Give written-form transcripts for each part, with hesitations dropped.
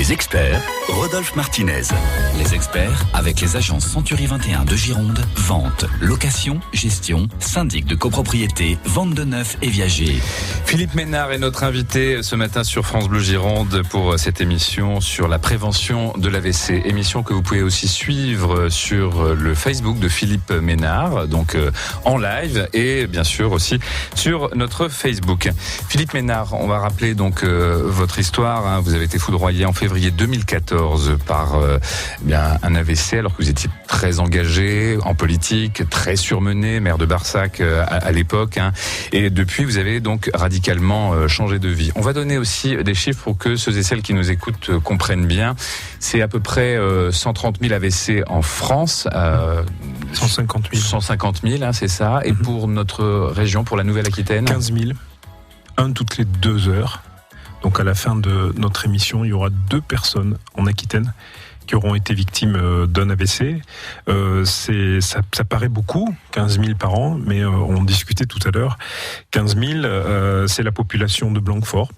Les experts, Rodolphe Martinez. Les experts avec les agences Century 21 de Gironde, vente, location, gestion, syndic de copropriété, vente de neuf et viager. Philippe Ménard est notre invité ce matin sur France Bleu Gironde pour cette émission sur la prévention de l'AVC. Émission que vous pouvez aussi suivre sur le Facebook de Philippe Ménard, donc en live et bien sûr aussi sur notre Facebook. Philippe Ménard, on va rappeler donc votre histoire. Hein. Vous avez été foudroyé en février 2014 par un AVC alors que vous étiez très engagé en politique, très surmené, maire de Barsac à l'époque. Hein. Et depuis, vous avez donc radicalement changé de vie. On va donner aussi des chiffres pour que ceux et celles qui nous écoutent comprennent bien. C'est à peu près 130 000 AVC en France. 150 000. 150 000, hein, c'est ça. Et pour notre région, pour la Nouvelle-Aquitaine 15 000. Un toutes les 2 heures. Donc à la fin de notre émission, il y aura 2 personnes en Aquitaine qui auront été victimes d'un AVC. Ça paraît beaucoup, 15 000 par an, mais on discutait tout à l'heure. 15 000, c'est la population de Blanquefort.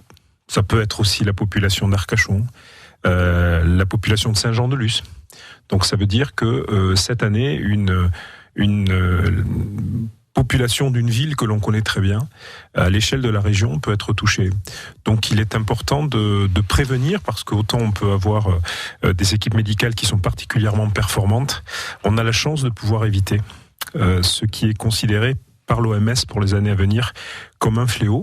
Ça peut être aussi la population d'Arcachon, la population de Saint-Jean-de-Luz. Donc ça veut dire que cette année, une population d'une ville que l'on connaît très bien, à l'échelle de la région, peut être touchée. Donc il est important de prévenir, parce qu'autant on peut avoir des équipes médicales qui sont particulièrement performantes, on a la chance de pouvoir éviter ce qui est considéré par l'OMS pour les années à venir comme un fléau.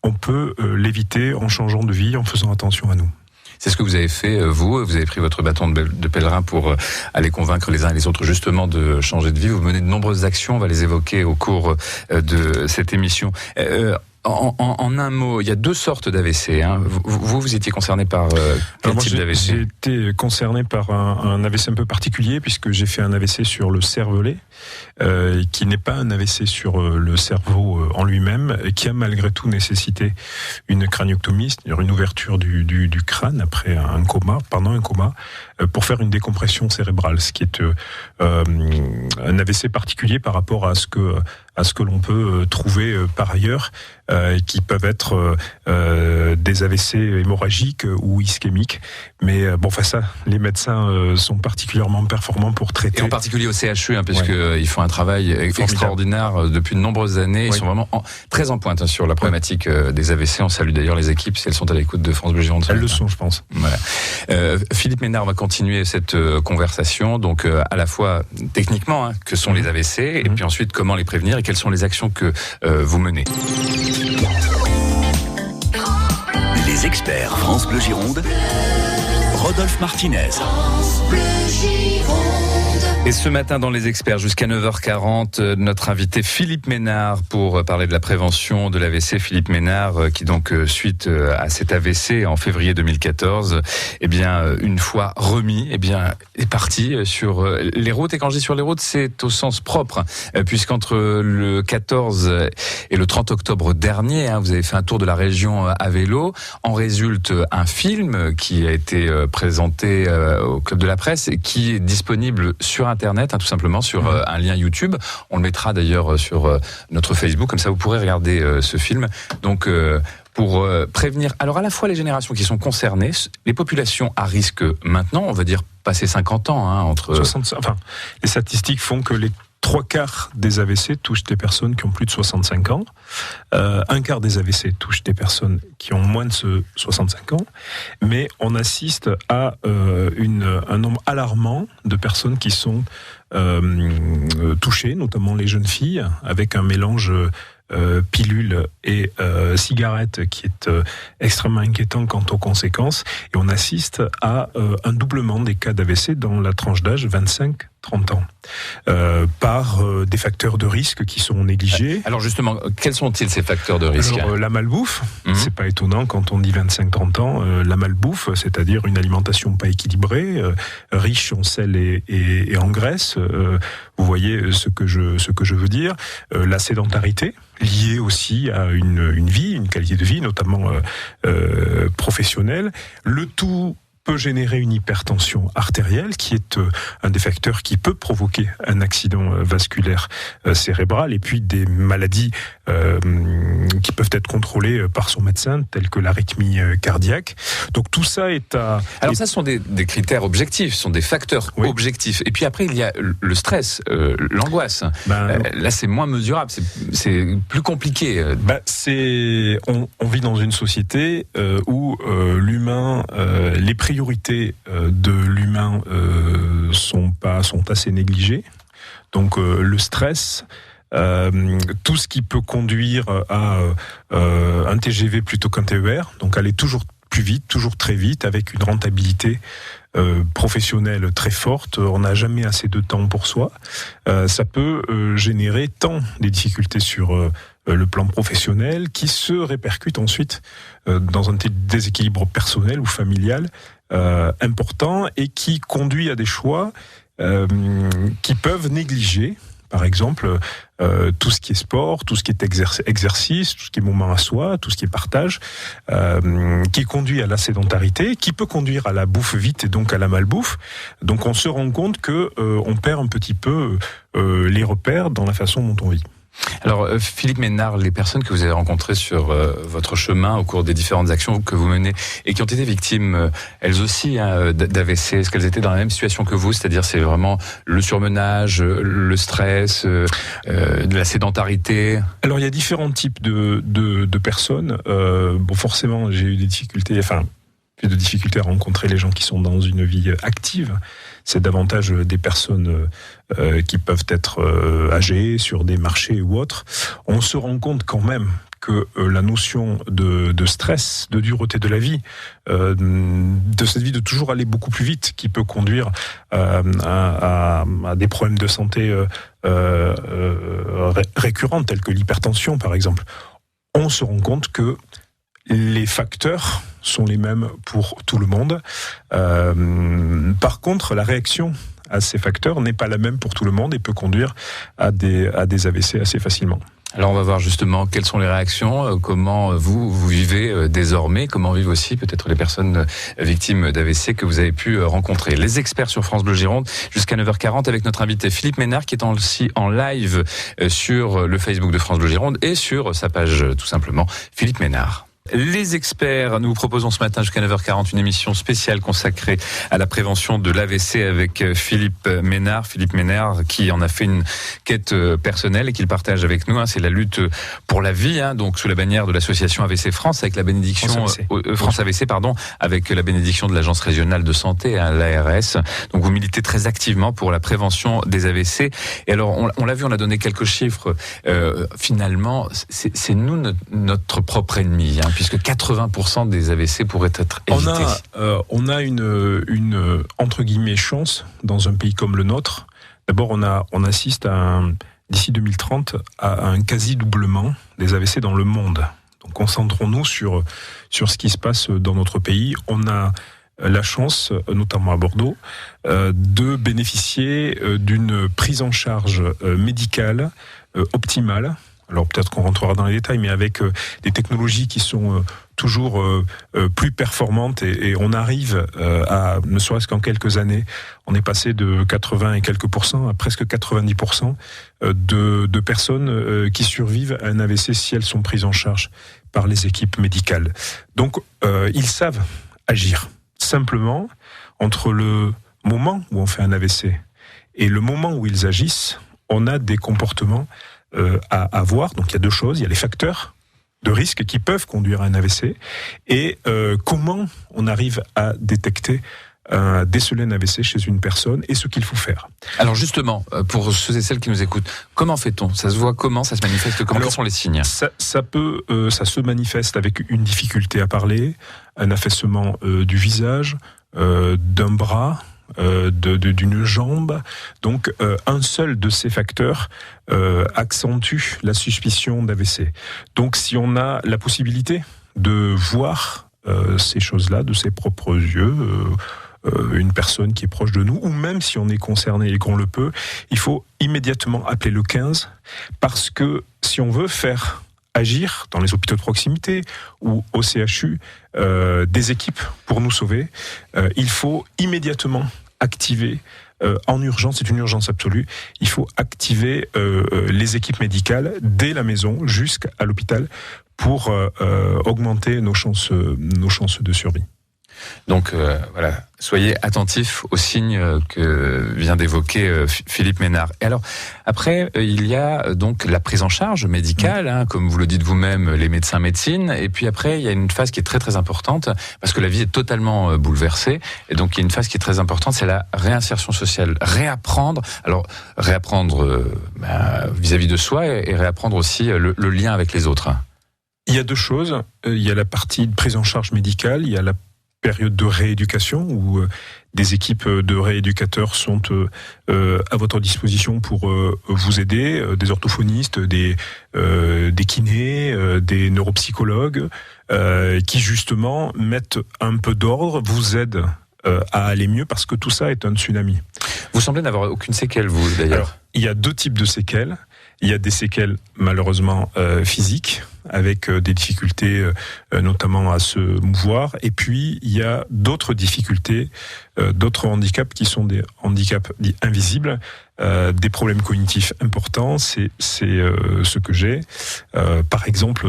On peut l'éviter en changeant de vie, en faisant attention à nous. C'est ce que vous avez fait, vous avez pris votre bâton de pèlerin pour aller convaincre les uns et les autres justement de changer de vie. Vous menez de nombreuses actions, on va les évoquer au cours de cette émission. En un mot, il y a 2 sortes d'AVC. Hein. Vous étiez concerné par quel type d'AVC ? J'ai été concerné par un AVC un peu particulier, puisque j'ai fait un AVC sur le cervelet, qui n'est pas un AVC sur le cerveau en lui-même, et qui a malgré tout nécessité une craniectomie, c'est-à-dire une ouverture du crâne après pendant un coma, pour faire une décompression cérébrale, ce qui est un AVC particulier par rapport à ce que l'on peut trouver par ailleurs, qui peuvent être des AVC hémorragiques ou ischémiques. Mais ça, les médecins sont particulièrement performants pour traiter. Et en particulier au CHU, hein, puisqu'ils font un travail extraordinaire depuis de nombreuses années. Ils sont vraiment très en pointe sur la problématique des AVC. On salue d'ailleurs les équipes si elles sont à l'écoute de France Bleu Gironde. Elles le sont, je pense. Voilà. Philippe Ménard, on va continuer cette conversation. Donc à la fois techniquement, hein, que sont les AVC, et puis ensuite comment les prévenir et quelles sont les actions que vous menez. Les experts France Bleu Gironde, Rodolphe Martinez. Et ce matin dans Les Experts, jusqu'à 9h40, notre invité Philippe Ménard pour parler de la prévention de l'AVC. Philippe Ménard qui donc, suite à cet AVC en février 2014, une fois remis, est parti sur les routes. Et quand je dis sur les routes, c'est au sens propre, puisqu'entre le 14 et le 30 octobre dernier, vous avez fait un tour de la région à vélo. En résulte un film qui a été présenté au Club de la Presse et qui est disponible sur Internet, tout simplement, sur un lien YouTube. On le mettra d'ailleurs sur notre Facebook, comme ça vous pourrez regarder ce film. Donc, pour prévenir, alors à la fois les générations qui sont concernées, les populations à risque maintenant, on va dire passer 50 ans, entre... 65, les statistiques font que les 3/4 des AVC touchent des personnes qui ont plus de 65 ans. 1/4 des AVC touchent des personnes qui ont moins de 65 ans. Mais on assiste à un nombre alarmant de personnes qui sont touchées, notamment les jeunes filles, avec un mélange pilule et cigarette qui est extrêmement inquiétant quant aux conséquences. Et on assiste à un doublement des cas d'AVC dans la tranche d'âge 25-30 ans, par des facteurs de risque qui sont négligés. Alors justement, quels sont-ils ces facteurs de risque ? Alors, la malbouffe, c'est pas étonnant quand on dit 25-30 ans, la malbouffe, c'est-à-dire une alimentation pas équilibrée, riche en sel et en graisse, vous voyez ce que je veux dire, la sédentarité, liée aussi à une qualité de vie, notamment professionnelle, le tout peut générer une hypertension artérielle qui est un des facteurs qui peut provoquer un accident vasculaire cérébral, et puis des maladies qui peuvent être contrôlées par son médecin, telles que l'arythmie cardiaque. Donc tout ça est à... Alors ça, ce sont des critères objectifs, ce sont des facteurs objectifs. Et puis après, il y a le stress, l'angoisse. Là, c'est moins mesurable, c'est plus compliqué. On vit dans une société où l'humain, les priorités de l'humain sont assez négligées. Donc le stress, tout ce qui peut conduire à un TGV plutôt qu'un TER, donc aller toujours plus vite, toujours très vite, avec une rentabilité professionnelle très forte. On n'a jamais assez de temps pour soi. Ça peut générer tant des difficultés sur le plan professionnel qui se répercute ensuite dans un déséquilibre personnel ou familial important, et qui conduit à des choix qui peuvent négliger, par exemple, tout ce qui est sport, tout ce qui est exercice, tout ce qui est moment à soi, tout ce qui est partage, qui conduit à la sédentarité, qui peut conduire à la bouffe vite et donc à la malbouffe. Donc on se rend compte que on perd un petit peu les repères dans la façon dont on vit. Alors Philippe Ménard, les personnes que vous avez rencontrées sur votre chemin au cours des différentes actions que vous menez et qui ont été victimes elles aussi d'AVC, est-ce qu'elles étaient dans la même situation que vous, c'est-à-dire c'est vraiment le surmenage, le stress, de la sédentarité? Alors il y a différents types de personnes. Forcément j'ai eu des difficultés, plus de difficultés à rencontrer les gens qui sont dans une vie active. C'est davantage des personnes qui peuvent être âgées, sur des marchés ou autres. On se rend compte quand même que la notion de stress, de dureté de la vie, de cette vie de toujours aller beaucoup plus vite, qui peut conduire à des problèmes de santé récurrents, tels que l'hypertension par exemple. On se rend compte que les facteurs sont les mêmes pour tout le monde. Par contre, la réaction à ces facteurs n'est pas la même pour tout le monde et peut conduire à des AVC assez facilement. Alors on va voir justement quelles sont les réactions, comment vous vivez désormais, comment vivent aussi peut-être les personnes victimes d'AVC que vous avez pu rencontrer. Les experts sur France Bleu Gironde jusqu'à 9h40 avec notre invité Philippe Ménard qui est aussi en live sur le Facebook de France Bleu Gironde et sur sa page tout simplement Philippe Ménard. Les experts, nous vous proposons ce matin jusqu'à 9h40 une émission spéciale consacrée à la prévention de l'AVC avec Philippe Ménard. Philippe Ménard qui en a fait une quête personnelle et qu'il partage avec nous. C'est la lutte pour la vie, donc sous la bannière de l'association AVC France avec la bénédiction France AVC, avec la bénédiction de l'agence régionale de santé, l'ARS. Donc vous militez très activement pour la prévention des AVC. Et alors on l'a vu, on a donné quelques chiffres. Finalement, c'est nous notre propre ennemi. Puisque 80% des AVC pourraient être évités. On a une entre guillemets chance dans un pays comme le nôtre. D'abord, on assiste d'ici 2030 à un quasi-doublement des AVC dans le monde. Donc concentrons-nous sur ce qui se passe dans notre pays. On a la chance, notamment à Bordeaux, de bénéficier d'une prise en charge médicale optimale. Alors peut-être qu'on rentrera dans les détails, mais avec des technologies qui sont toujours plus performantes et on arrive à, ne serait-ce qu'en quelques années, on est passé de 80 et quelques % à presque 90% de personnes qui survivent à un AVC si elles sont prises en charge par les équipes médicales. Donc ils savent agir. Simplement, entre le moment où on fait un AVC et le moment où ils agissent, on a des comportements à avoir. Donc il y a deux choses, il y a les facteurs de risque qui peuvent conduire à un AVC et comment on arrive à détecter déceler un AVC chez une personne et ce qu'il faut faire. Alors justement, pour ceux et celles qui nous écoutent, comment fait-on ? Ça se voit comment ? Ça se manifeste comment ? Quels sont les signes ? Ça se manifeste avec une difficulté à parler, un affaissement du visage, d'un bras, d'une jambe. Donc un seul de ces facteurs accentue la suspicion d'AVC. Donc si on a la possibilité de voir ces choses-là de ses propres yeux, une personne qui est proche de nous, ou même si on est concerné et qu'on le peut, il faut immédiatement appeler le 15, parce que si on veut faire agir dans les hôpitaux de proximité ou au CHU, des équipes pour nous sauver. Il faut immédiatement activer en urgence, c'est une urgence absolue, il faut activer les équipes médicales dès la maison jusqu'à l'hôpital pour augmenter nos chances de survie. Donc voilà, soyez attentifs aux signes que vient d'évoquer Philippe Ménard. Et alors, après, il y a donc la prise en charge médicale, comme vous le dites vous-même, les médecins médecine. Et puis après, il y a une phase qui est très très importante, parce que la vie est totalement bouleversée. Et donc, il y a une phase qui est très importante, c'est la réinsertion sociale. Réapprendre, alors réapprendre vis-à-vis de soi et réapprendre aussi le lien avec les autres. Il y a deux choses. Il y a la partie de prise en charge médicale, il y a la période de rééducation où des équipes de rééducateurs sont à votre disposition pour vous aider, des orthophonistes, des kinés, des neuropsychologues qui justement mettent un peu d'ordre, vous aident à aller mieux parce que tout ça est un tsunami. Vous semblez n'avoir aucune séquelle, vous d'ailleurs. Alors, il y a deux types de séquelles. Il y a des séquelles malheureusement physiques, avec des difficultés notamment à se mouvoir. Et puis, il y a d'autres difficultés, d'autres handicaps qui sont des handicaps dits invisibles, des problèmes cognitifs importants. C'est ce que j'ai. Par exemple,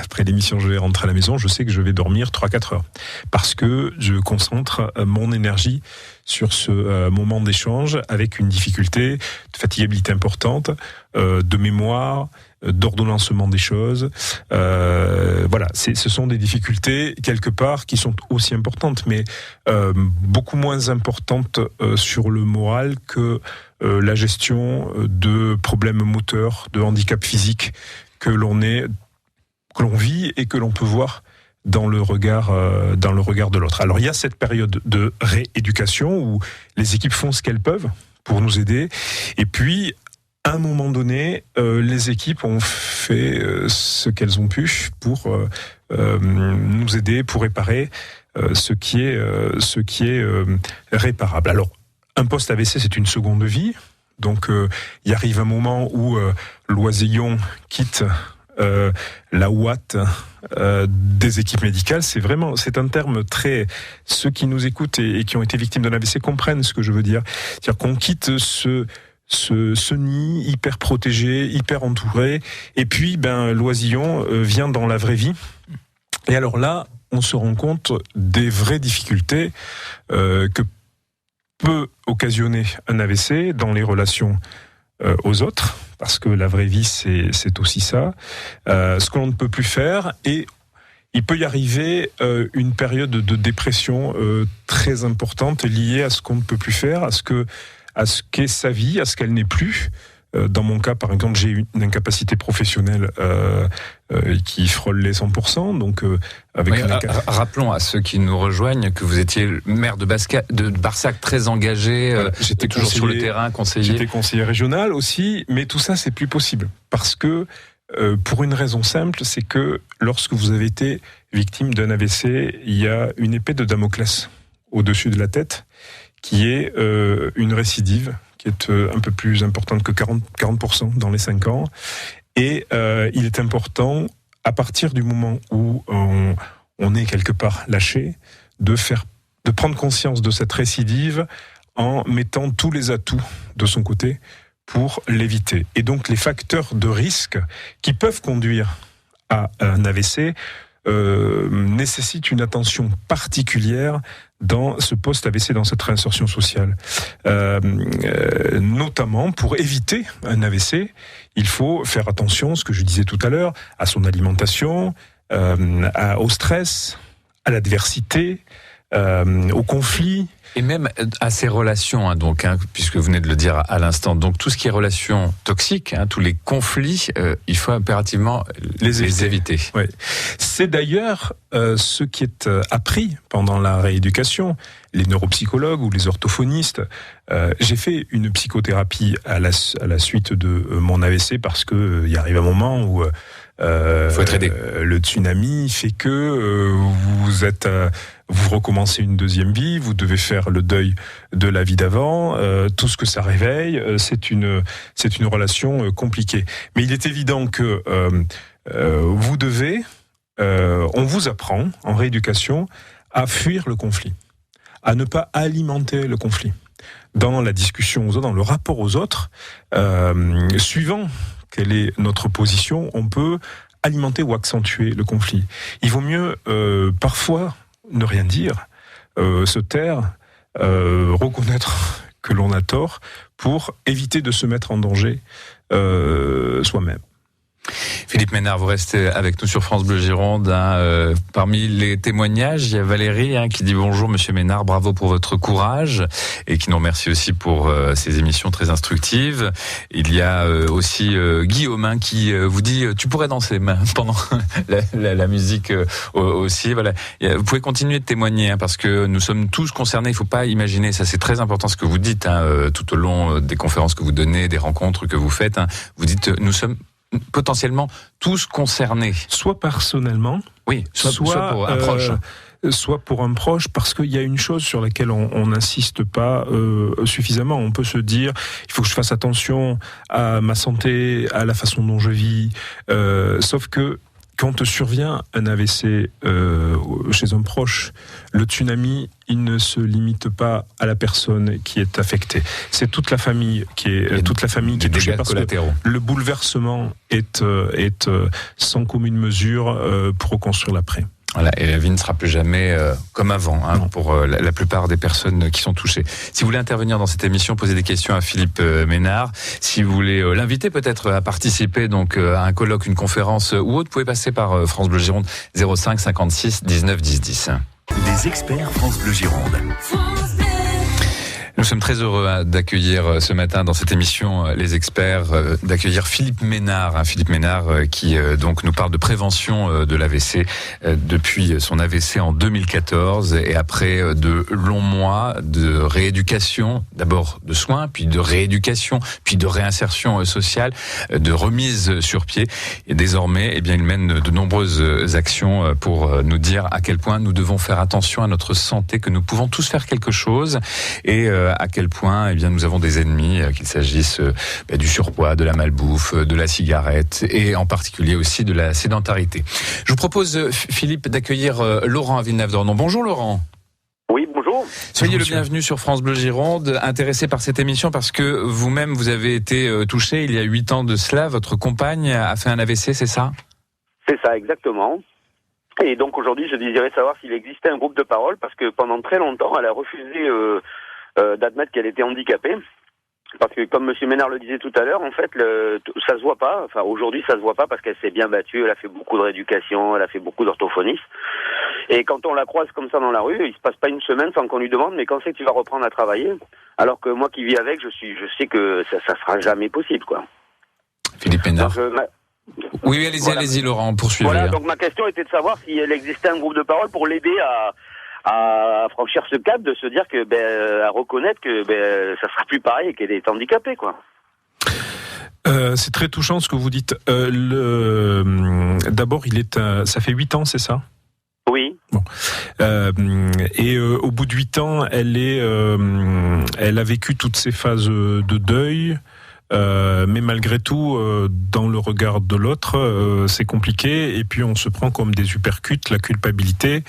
après l'émission, je vais rentrer à la maison, je sais que je vais dormir 3-4 heures. Parce que je concentre mon énergie sur ce moment d'échange avec une difficulté de fatigabilité importante, de mémoire, d'ordonnancement des choses. Voilà, ce sont des difficultés quelque part qui sont aussi importantes, mais beaucoup moins importantes sur le moral que la gestion de problèmes moteurs, de handicaps physiques que l'on vit et que l'on peut voir dans le regard de l'autre. Alors il y a cette période de rééducation où les équipes font ce qu'elles peuvent pour nous aider, et puis à un moment donné, les équipes ont fait ce qu'elles ont pu pour nous aider, pour réparer ce qui est réparable. Alors, un post-AVC, c'est une seconde vie. Donc, il arrive un moment où l'oisillon quitte la ouate des équipes médicales. C'est un terme très... Ceux qui nous écoutent et qui ont été victimes d'un AVC comprennent ce que je veux dire. C'est-à-dire qu'on quitte ce nid hyper protégé, hyper entouré, et puis l'oisillon vient dans la vraie vie. Et alors là, on se rend compte des vraies difficultés que peut occasionner un AVC dans les relations aux autres, parce que la vraie vie, c'est aussi ça. Ce que l'on ne peut plus faire, et il peut y arriver une période de dépression très importante liée à ce qu'on ne peut plus faire, à ce qu'est sa vie, à ce qu'elle n'est plus. Dans mon cas, par exemple, j'ai une incapacité professionnelle qui frôle les 100%. Donc, rappelons à ceux qui nous rejoignent que vous étiez maire de Barsac, très engagé. Voilà, j'étais toujours sur le terrain, conseiller. J'étais conseiller régional aussi, mais tout ça, c'est plus possible. Parce que, pour une raison simple, c'est que lorsque vous avez été victime d'un AVC, il y a une épée de Damoclès au-dessus de la tête, qui est une récidive, qui est un peu plus importante que 40% dans les 5 ans. Et il est important, à partir du moment où on est quelque part lâché, de prendre conscience de cette récidive en mettant tous les atouts de son côté pour l'éviter. Et donc les facteurs de risque qui peuvent conduire à un AVC nécessitent une attention particulière dans ce post-AVC, dans cette réinsertion sociale. Notamment, pour éviter un AVC, il faut faire attention, ce que je disais tout à l'heure, à son alimentation, au stress, à l'adversité, au conflit. Et même à ces relations, puisque vous venez de le dire à l'instant. Donc tout ce qui est relations toxiques, tous les conflits, il faut impérativement les éviter. Oui. C'est d'ailleurs ce qui est appris pendant la rééducation. Les neuropsychologues ou les orthophonistes. J'ai fait une psychothérapie à la suite de mon AVC parce que il arrive un moment où faut être aidé. Le tsunami fait que vous recommencez une deuxième vie, vous devez faire le deuil de la vie d'avant, tout ce que ça réveille, c'est une relation compliquée. Mais il est évident que vous devez, on vous apprend en rééducation à fuir le conflit, à ne pas alimenter le conflit. Dans la discussion aux autres, dans le rapport aux autres, suivant quelle est notre position, on peut alimenter ou accentuer le conflit. Il vaut mieux parfois ne rien dire, se taire, reconnaître que l'on a tort pour éviter de se mettre en danger soi-même. Philippe Ménard, vous restez avec nous sur France Bleu Gironde. Parmi les témoignages, il y a Valérie qui dit bonjour Monsieur Ménard, bravo pour votre courage et qui nous remercie aussi pour ces émissions très instructives. Il y a aussi Guillaume qui vous dit tu pourrais danser pendant la musique aussi. Voilà. Vous pouvez continuer de témoigner parce que nous sommes tous concernés. Il ne faut pas imaginer, ça c'est très important ce que vous dites tout au long des conférences que vous donnez, des rencontres que vous faites. Vous dites nous sommes potentiellement tous concernés. Soit personnellement, oui, soit pour un proche. Soit pour un proche, parce qu'il y a une chose sur laquelle on n'insiste pas suffisamment. On peut se dire, il faut que je fasse attention à ma santé, à la façon dont je vis, sauf que quand survient un AVC chez un proche, le tsunami, il ne se limite pas à la personne qui est affectée. C'est toute la famille qui est touchée parce que le bouleversement est sans commune mesure pour reconstruire l'après. Voilà, et la vie ne sera plus jamais comme avant pour la plupart des personnes qui sont touchées. Si vous voulez intervenir dans cette émission, poser des questions à Philippe Ménard, si vous voulez l'inviter peut-être à participer donc à un colloque, une conférence ou autre, vous pouvez passer par France Bleu Gironde 05 56 19 10 10. Les experts France Bleu Gironde. Nous sommes très heureux d'accueillir ce matin dans cette émission les experts, d'accueillir Philippe Ménard. Philippe Ménard qui donc nous parle de prévention de l'AVC depuis son AVC en 2014 et après de longs mois de rééducation, d'abord de soins, puis de rééducation, puis de réinsertion sociale, de remise sur pied. Et désormais, il mène de nombreuses actions pour nous dire à quel point nous devons faire attention à notre santé, que nous pouvons tous faire quelque chose et à quel point nous avons des ennemis, qu'il s'agisse du surpoids, de la malbouffe, de la cigarette et en particulier aussi de la sédentarité. Je vous propose, Philippe, d'accueillir Laurent à Villeneuve-d'Ornon. Bonjour Laurent. Oui, bonjour. Soyez le bienvenu sur France Bleu Gironde, intéressé par cette émission parce que vous-même vous avez été touché il y a 8 ans de cela. Votre compagne a fait un AVC, c'est ça ? C'est ça, exactement. Et donc aujourd'hui, je désirais savoir s'il existait un groupe de parole parce que pendant très longtemps, elle a refusé d'admettre qu'elle était handicapée. Parce que comme Monsieur Ménard le disait tout à l'heure, en fait, ça se voit pas. Enfin, aujourd'hui, ça se voit pas parce qu'elle s'est bien battue. Elle a fait beaucoup de rééducation, elle a fait beaucoup d'orthophonisme. Et quand on la croise comme ça dans la rue, il se passe pas une semaine sans qu'on lui demande mais quand c'est que tu vas reprendre à travailler. Alors que moi qui vis avec, je sais que ça sera jamais possible, quoi. Philippe Ménard. Donc, oui, allez-y, Laurent, poursuivez. Voilà, donc ma question était de savoir si elle existait un groupe de parole pour l'aider à franchir ce cap, de se dire que à reconnaître que ça sera plus pareil et qu'elle est handicapée, quoi. C'est très touchant ce que vous dites. D'abord, ça fait 8 ans, c'est ça ? Oui. Bon. Et au bout de 8 ans, elle a vécu toutes ces phases de deuil. Mais malgré tout, dans le regard de l'autre, c'est compliqué. Et puis on se prend comme des uppercuts, la culpabilité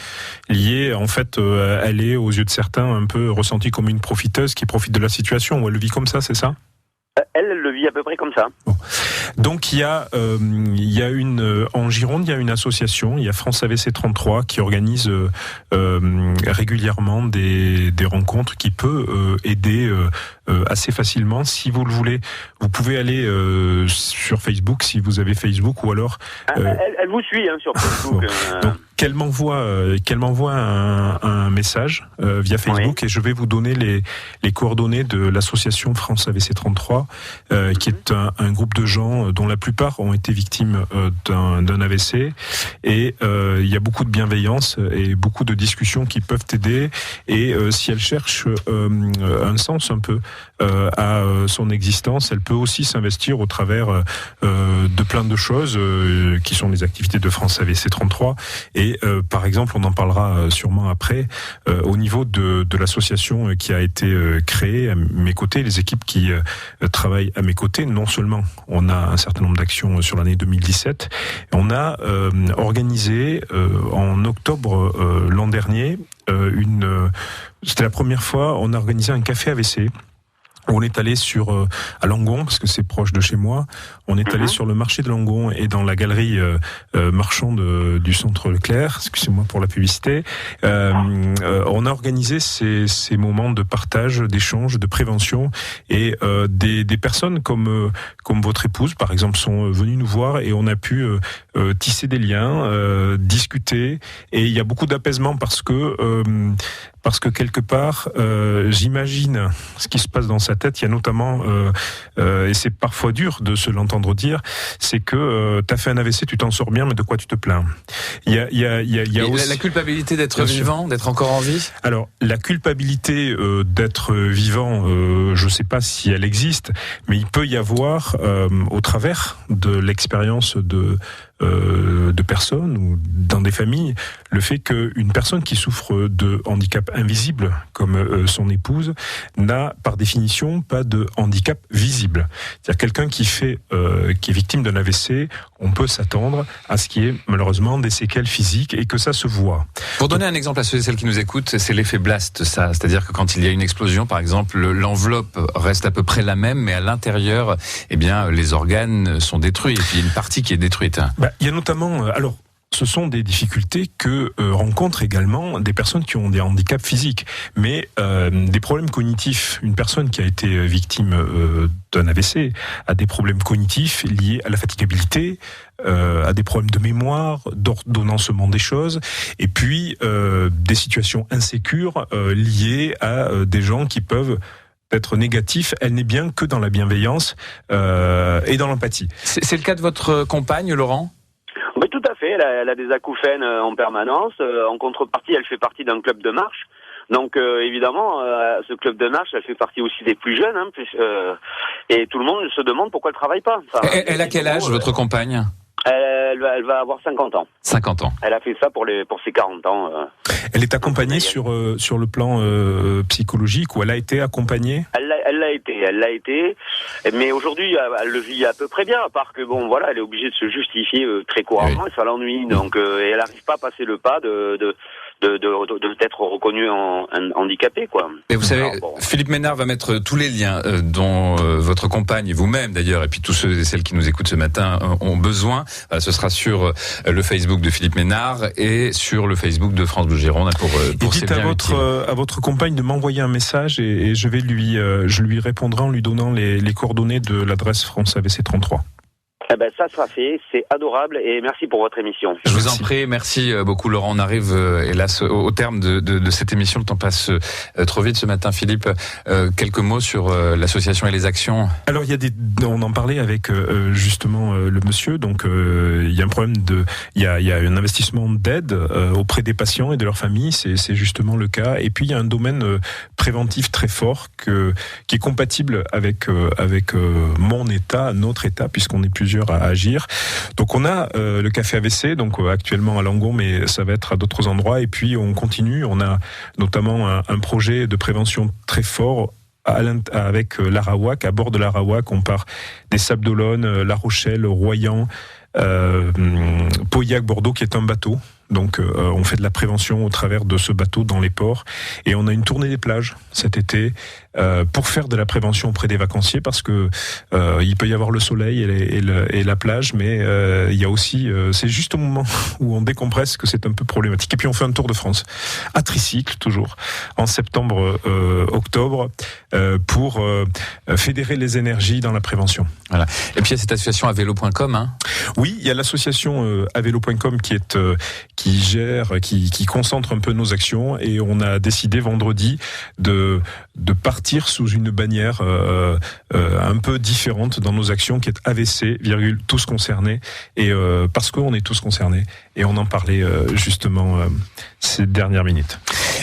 liée, en fait, elle est aux yeux de certains un peu ressentie comme une profiteuse qui profite de la situation. Ou elle le vit comme ça, c'est ça ? Elle le vit à peu près comme ça. Bon. Donc il y a en Gironde, il y a une association, il y a France AVC 33 qui organise régulièrement des rencontres qui peut aider assez facilement. Si vous le voulez, vous pouvez aller sur Facebook si vous avez Facebook ou alors. Elle vous suit sur Facebook. Bon. Donc, qu'elle m'envoie un message via Facebook, oui. Et je vais vous donner les coordonnées de l'association France AVC 33, qui est un groupe de gens dont la plupart ont été victimes d'un AVC, et il y a beaucoup de bienveillance et beaucoup de discussions qui peuvent aider, et si elle cherche un sens un peu à son existence, elle peut aussi s'investir au travers de plein de choses qui sont les activités de France AVC 33, et Et par exemple, on en parlera sûrement après, au niveau de l'association qui a été créée à mes côtés, les équipes qui travaillent à mes côtés, non seulement on a un certain nombre d'actions sur l'année 2017, on a organisé en octobre l'an dernier c'était la première fois, on a organisé un café AVC. On est allé à Langon, parce que c'est proche de chez moi. On est allé sur le marché de Langon et dans la galerie marchande du centre Leclerc. Excusez-moi pour la publicité. On a organisé ces moments de partage, d'échange, de prévention, et des personnes comme votre épouse, par exemple, sont venues nous voir et on a pu tisser des liens, discuter. Et il y a beaucoup d'apaisement parce que quelque part, j'imagine ce qui se passe dans sa tête. Il y a notamment, et c'est parfois dur de se l'entendre dire, c'est que t'as fait un AVC, tu t'en sors bien, mais de quoi tu te plains ? Il y a aussi la culpabilité d'être vivant, d'être encore en vie. Alors, la culpabilité d'être vivant, je sais pas si elle existe, mais il peut y avoir, au travers de l'expérience de personnes ou dans des familles, le fait qu'une personne qui souffre de handicap invisible, comme son épouse, n'a par définition pas de handicap visible. C'est-à-dire quelqu'un qui est victime d'un AVC, on peut s'attendre à ce qu'il y ait malheureusement des séquelles physiques et que ça se voit. Pour donner un exemple à ceux et celles qui nous écoutent, c'est l'effet blast, ça. C'est-à-dire que quand il y a une explosion, par exemple, l'enveloppe reste à peu près la même, mais à l'intérieur, eh bien, les organes sont détruits et puis il y a une partie qui est détruite. Il y a notamment, ce sont des difficultés que rencontrent également des personnes qui ont des handicaps physiques, mais des problèmes cognitifs. Une personne qui a été victime d'un AVC a des problèmes cognitifs liés à la fatigabilité, à des problèmes de mémoire, d'ordonnancement des choses, et puis des situations insécures liées à des gens qui peuvent être négatifs. Elle n'est bien que dans la bienveillance et dans l'empathie. C'est le cas de votre compagne, Laurent ? Oui, tout à fait. Elle a des acouphènes en permanence. En contrepartie, elle fait partie d'un club de marche. Donc, évidemment, ce club de marche, elle fait partie aussi des plus jeunes. Et tout le monde se demande pourquoi elle travaille pas. Enfin, elle a quel âge, votre compagne ? Elle va avoir 50 ans. 50 ans. Elle a fait ça pour ses 40 ans. Elle est accompagnée sur le plan psychologique, ou elle a été accompagnée ? Elle l'a été. Mais aujourd'hui, elle le vit à peu près bien, à part que elle est obligée de se justifier très couramment, oui. Et ça l'ennuie. Donc, et elle n'arrive pas à passer le pas d'être reconnue handicapée, quoi. Et vous savez, Philippe Ménard va mettre tous les liens dont votre compagne et vous-même d'ailleurs, et puis tous ceux et celles qui nous écoutent ce matin ont besoin. Ce sera sur le Facebook de Philippe Ménard et sur le Facebook de France Bleu Gironde pour dites à votre compagne de m'envoyer un message et je lui répondrai en lui donnant les coordonnées de l'adresse France AVC 33. Ça sera fait, c'est adorable et merci pour votre émission. Je vous en prie, merci beaucoup Laurent. On arrive hélas au terme de cette émission, le temps passe trop vite ce matin. Philippe, quelques mots sur l'association et les actions. Alors on en parlait avec justement le monsieur, donc il y a un problème il y a un investissement d'aide auprès des patients et de leurs familles, c'est justement le cas. Et puis il y a un domaine préventif très fort qui est compatible avec mon état, notre état, puisqu'on est plusieurs à agir. Donc on a le café AVC, donc actuellement à Langon, mais ça va être à d'autres endroits. Et puis on continue. On a notamment un projet de prévention très fort avec l'Arawak. À bord de l'Arawak, on part des Sables d'Olonne, La Rochelle, Royan, Pauillac, Bordeaux, qui est un bateau. Donc on fait de la prévention au travers de ce bateau dans les ports, et on a une tournée des plages cet été pour faire de la prévention auprès des vacanciers, parce que il peut y avoir le soleil et la plage, mais il y a aussi c'est juste au moment où on décompresse que c'est un peu problématique. Et puis on fait un tour de France à tricycle, toujours en septembre octobre, pour fédérer les énergies dans la prévention. Voilà. Et puis il y a cette association avélo.com. Oui, il y a l'association avélo.com qui gère, qui concentre un peu nos actions, et on a décidé vendredi de partir sous une bannière un peu différente dans nos actions, qui est AVC, tous concernés, et parce qu'on est tous concernés, et on en parlait justement ces dernières minutes.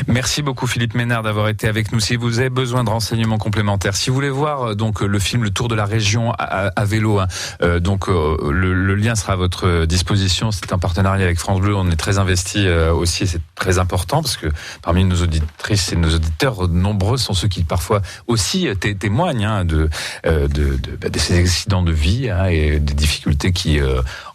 Merci beaucoup Philippe Ménard d'avoir été avec nous. Si vous avez besoin de renseignements complémentaires, si vous voulez voir donc le film Le Tour de la région à vélo, le lien sera à votre disposition. C'est un partenariat avec France Bleu. On est très investi aussi, et c'est très important parce que parmi nos auditrices et nos auditeurs, nombreux sont ceux qui parfois aussi témoignent de ces accidents de vie et des difficultés qui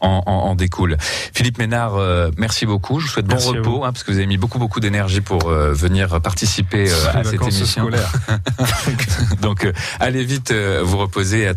en découlent. Philippe Ménard, merci beaucoup. Je vous souhaite bon repos parce que vous avez mis beaucoup d'énergie pour venir participer à cette émission. Scolaires. Donc allez vite vous reposer.